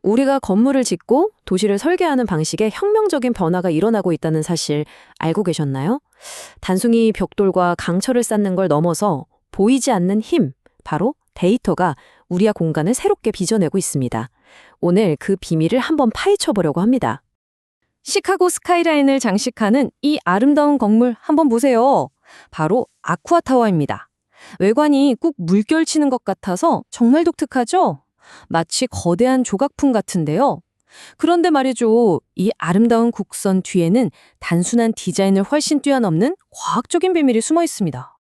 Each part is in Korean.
우리가 건물을 짓고 도시를 설계하는 방식에 혁명적인 변화가 일어나고 있다는 사실 알고 계셨나요? 단순히 벽돌과 강철을 쌓는 걸 넘어서 보이지 않는 힘, 바로 데이터가 우리의 공간을 새롭게 빚어내고 있습니다. 오늘 그 비밀을 한번 파헤쳐 보려고 합니다. 시카고 스카이라인을 장식하는 이 아름다운 건물 한번 보세요. 바로 아쿠아타워입니다. 외관이 꾹 물결치는 것 같아서 정말 독특하죠? 마치 거대한 조각품 같은데요. 그런데 말이죠, 이 아름다운 곡선 뒤에는 단순한 디자인을 훨씬 뛰어넘는 과학적인 비밀이 숨어 있습니다.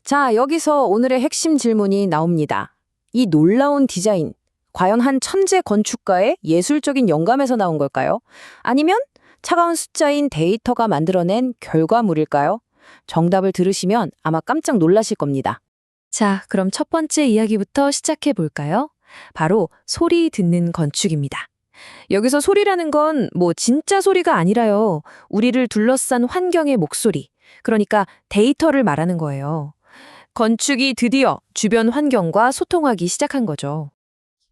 자, 여기서 오늘의 핵심 질문이 나옵니다. 이 놀라운 디자인, 과연 한 천재 건축가의 예술적인 영감에서 나온 걸까요? 아니면 차가운 숫자인 데이터가 만들어낸 결과물일까요? 정답을 들으시면 아마 깜짝 놀라실 겁니다. 자, 그럼 첫 번째 이야기부터 시작해 볼까요? 바로 소리 듣는 건축입니다. 여기서 소리라는 건 진짜 소리가 아니라요. 우리를 둘러싼 환경의 목소리, 그러니까 데이터를 말하는 거예요. 건축이 드디어 주변 환경과 소통하기 시작한 거죠.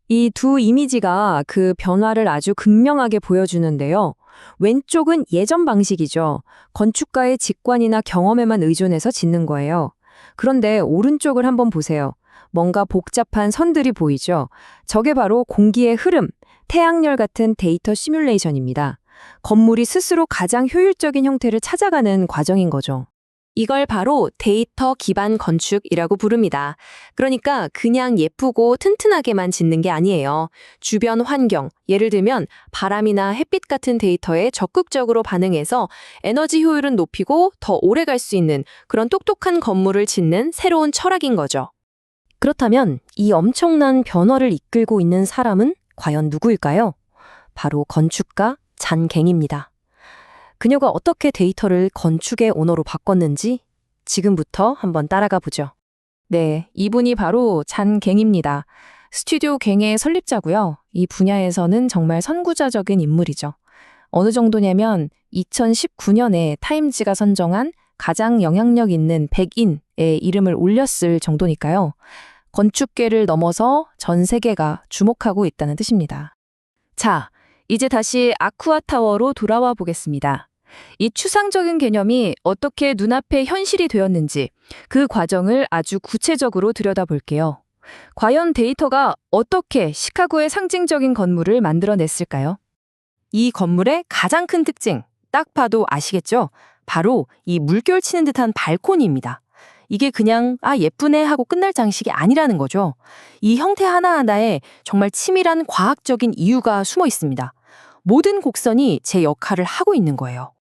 이 두 이미지가 그 변화를 아주 극명하게 보여주는데요. 왼쪽은 예전 방식이죠. 건축가의 직관이나 경험에만 의존해서 짓는 거예요. 그런데 오른쪽을 한번 보세요. 뭔가 복잡한 선들이 보이죠? 저게 바로 공기의 흐름, 태양열 같은 데이터 시뮬레이션입니다. 건물이 스스로 가장 효율적인 형태를 찾아가는 과정인 거죠. 이걸 바로 데이터 기반 건축이라고 부릅니다. 그러니까 그냥 예쁘고 튼튼하게만 짓는 게 아니에요. 주변 환경, 예를 들면 바람이나 햇빛 같은 데이터에 적극적으로 반응해서 에너지 효율은 높이고 더 오래 갈 수 있는 그런 똑똑한 건물을 짓는 새로운 철학인 거죠. 그렇다면 이 엄청난 변화를 이끌고 있는 사람은 과연 누구일까요? 바로 건축가 잔 갱입니다. 그녀가 어떻게 데이터를 건축의 언어로 바꿨는지 지금부터 한번 따라가 보죠. 네, 이분이 바로 잔 갱입니다. 스튜디오 갱의 설립자고요. 이 분야에서는 정말 선구자적인 인물이죠. 어느 정도냐면 2019년에 타임지가 선정한 가장 영향력 있는 100인의 이름을 올렸을 정도니까요. 건축계를 넘어서 전 세계가 주목하고 있다는 뜻입니다. 자, 이제 다시 아쿠아타워로 돌아와 보겠습니다. 이 추상적인 개념이 어떻게 눈앞에 현실이 되었는지 그 과정을 아주 구체적으로 들여다볼게요. 과연 데이터가 어떻게 시카고의 상징적인 건물을 만들어냈을까요? 이 건물의 가장 큰 특징, 딱 봐도 아시겠죠? 바로 이 물결치는 듯한 발코니입니다. 이게 그냥 예쁘네 하고 끝날 장식이 아니라는 거죠. 이 형태 하나하나에 정말 치밀한 과학적인 이유가 숨어 있습니다. 모든 곡선이 제 역할을 하고 있는 거예요.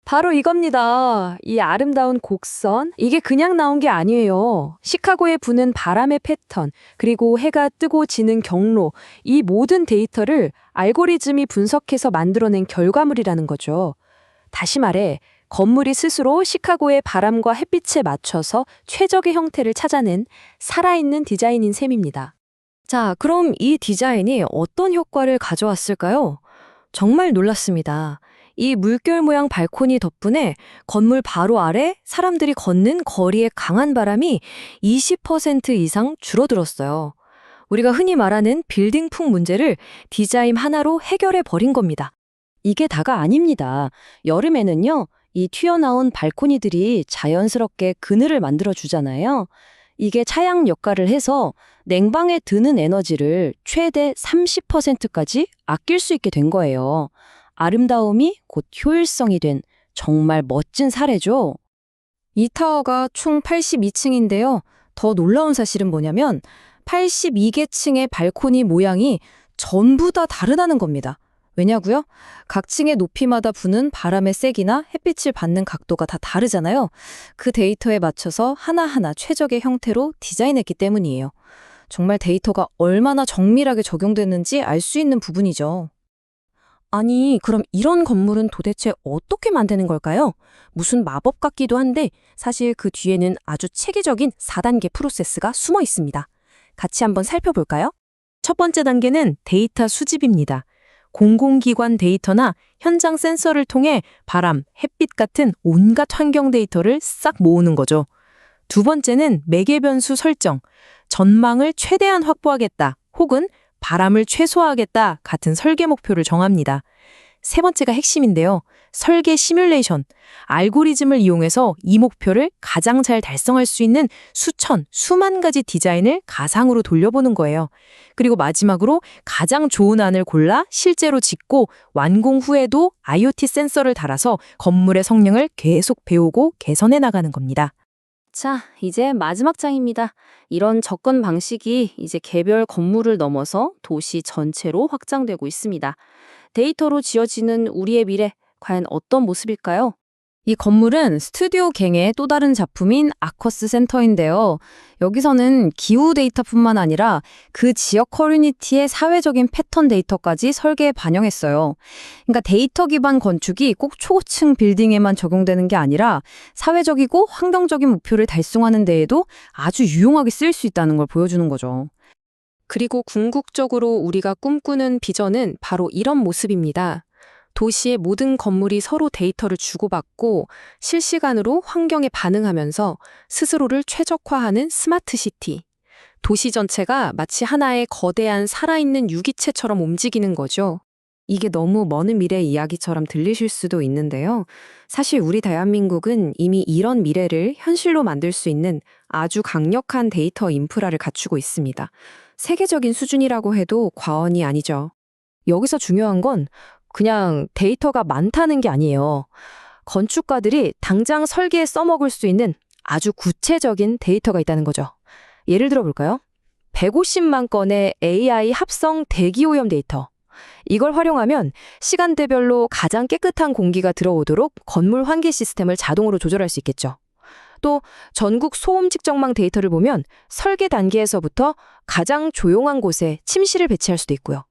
바로 이겁니다. 이 아름다운 곡선, 이게 그냥 나온 게 아니에요. 시카고에 부는 바람의 패턴, 그리고 해가 뜨고 지는 경로, 이 모든 데이터를 알고리즘이 분석해서 만들어낸 결과물이라는 거죠. 다시 말해, 건물이 스스로 시카고의 바람과 햇빛에 맞춰서 최적의 형태를 찾아낸 살아있는 디자인인 셈입니다. 자, 그럼 이 디자인이 어떤 효과를 가져왔을까요? 정말 놀랐습니다. 이 물결 모양 발코니 덕분에 건물 바로 아래 사람들이 걷는 거리의 강한 바람이 20% 이상 줄어들었어요. 우리가 흔히 말하는 빌딩풍 문제를 디자인 하나로 해결해 버린 겁니다. 이게 다가 아닙니다. 여름에는요, 이 튀어나온 발코니들이 자연스럽게 그늘을 만들어주잖아요. 이게 차양 역할을 해서 냉방에 드는 에너지를 최대 30%까지 아낄 수 있게 된 거예요. 아름다움이 곧 효율성이 된 정말 멋진 사례죠. 이 타워가 총 82층인데요. 더 놀라운 사실은 뭐냐면 82개 층의 발코니 모양이 전부 다 다르다는 겁니다. 왜냐고요? 각 층의 높이마다 부는 바람의 세기나 햇빛을 받는 각도가 다 다르잖아요. 그 데이터에 맞춰서 하나하나 최적의 형태로 디자인했기 때문이에요. 정말 데이터가 얼마나 정밀하게 적용됐는지 알 수 있는 부분이죠. 아니, 그럼 이런 건물은 도대체 어떻게 만드는 걸까요? 무슨 마법 같기도 한데 사실 그 뒤에는 아주 체계적인 4단계 프로세스가 숨어 있습니다. 같이 한번 살펴볼까요? 첫 번째 단계는 데이터 수집입니다. 공공기관 데이터나 현장 센서를 통해 바람, 햇빛 같은 온갖 환경 데이터를 싹 모으는 거죠. 두 번째는 매개 변수 설정, 전망을 최대한 확보하겠다 혹은 바람을 최소화하겠다 같은 설계 목표를 정합니다. 세 번째가 핵심인데요. 설계 시뮬레이션. 알고리즘을 이용해서 이 목표를 가장 잘 달성할 수 있는 수만 가지 디자인을 가상으로 돌려보는 거예요. 그리고 마지막으로 가장 좋은 안을 골라 실제로 짓고 완공 후에도 IoT 센서를 달아서 건물의 성능을 계속 배우고 개선해 나가는 겁니다. 자, 이제 마지막 장입니다. 이런 접근 방식이 이제 개별 건물을 넘어서 도시 전체로 확장되고 있습니다. 데이터로 지어지는 우리의 미래, 과연 어떤 모습일까요? 이 건물은 스튜디오 갱의 또 다른 작품인 아커스 센터인데요. 여기서는 기후 데이터뿐만 아니라 그 지역 커뮤니티의 사회적인 패턴 데이터까지 설계에 반영했어요. 그러니까 데이터 기반 건축이 꼭 초고층 빌딩에만 적용되는 게 아니라 사회적이고 환경적인 목표를 달성하는 데에도 아주 유용하게 쓰일 수 있다는 걸 보여주는 거죠. 그리고 궁극적으로 우리가 꿈꾸는 비전은 바로 이런 모습입니다. 도시의 모든 건물이 서로 데이터를 주고받고 실시간으로 환경에 반응하면서 스스로를 최적화하는 스마트 시티. 도시 전체가 마치 하나의 거대한 살아있는 유기체처럼 움직이는 거죠. 이게 너무 먼 미래 이야기처럼 들리실 수도 있는데요. 사실 우리 대한민국은 이미 이런 미래를 현실로 만들 수 있는 아주 강력한 데이터 인프라를 갖추고 있습니다. 세계적인 수준이라고 해도 과언이 아니죠. 여기서 중요한 건 그냥 데이터가 많다는 게 아니에요. 건축가들이 당장 설계에 써먹을 수 있는 아주 구체적인 데이터가 있다는 거죠. 예를 들어 볼까요? 150만 건의 AI 합성 대기오염 데이터. 이걸 활용하면 시간대별로 가장 깨끗한 공기가 들어오도록 건물 환기 시스템을 자동으로 조절할 수 있겠죠. 또 전국 소음 측정망 데이터를 보면 설계 단계에서부터 가장 조용한 곳에 침실을 배치할 수도 있고요.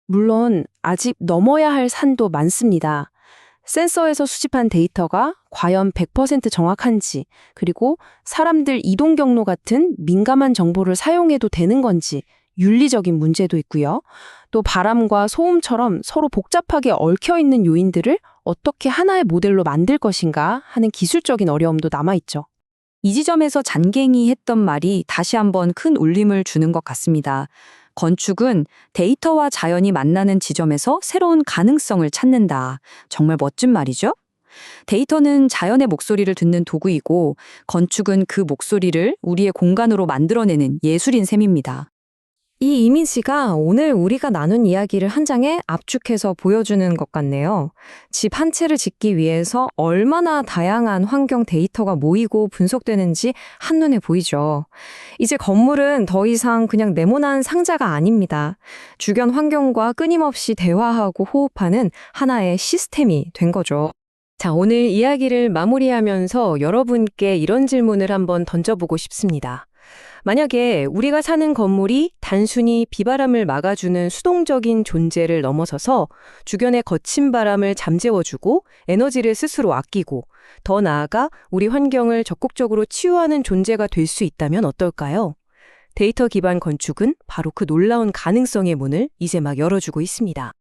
물론 아직 넘어야 할 산도 많습니다. 센서에서 수집한 데이터가 과연 100% 정확한지, 그리고 사람들 이동 경로 같은 민감한 정보를 사용해도 되는 건지 윤리적인 문제도 있고요. 또 바람과 소음처럼 서로 복잡하게 얽혀 있는 요인들을 어떻게 하나의 모델로 만들 것인가 하는 기술적인 어려움도 남아있죠. 이 지점에서 잔갱이 했던 말이 다시 한번 큰 울림을 주는 것 같습니다. 건축은 데이터와 자연이 만나는 지점에서 새로운 가능성을 찾는다. 정말 멋진 말이죠? 데이터는 자연의 목소리를 듣는 도구이고 건축은 그 목소리를 우리의 공간으로 만들어내는 예술인 셈입니다. 이 이미지가 오늘 우리가 나눈 이야기를 한 장에 압축해서 보여주는 것 같네요. 집 한 채를 짓기 위해서 얼마나 다양한 환경 데이터가 모이고 분석되는지 한눈에 보이죠. 이제 건물은 더 이상 그냥 네모난 상자가 아닙니다. 주변 환경과 끊임없이 대화하고 호흡하는 하나의 시스템이 된 거죠. 자, 오늘 이야기를 마무리하면서 여러분께 이런 질문을 한번 던져보고 싶습니다. 만약에 우리가 사는 건물이 단순히 비바람을 막아주는 수동적인 존재를 넘어서서 주변의 거친 바람을 잠재워주고 에너지를 스스로 아끼고 더 나아가 우리 환경을 적극적으로 치유하는 존재가 될 수 있다면 어떨까요? 데이터 기반 건축은 바로 그 놀라운 가능성의 문을 이제 막 열어주고 있습니다.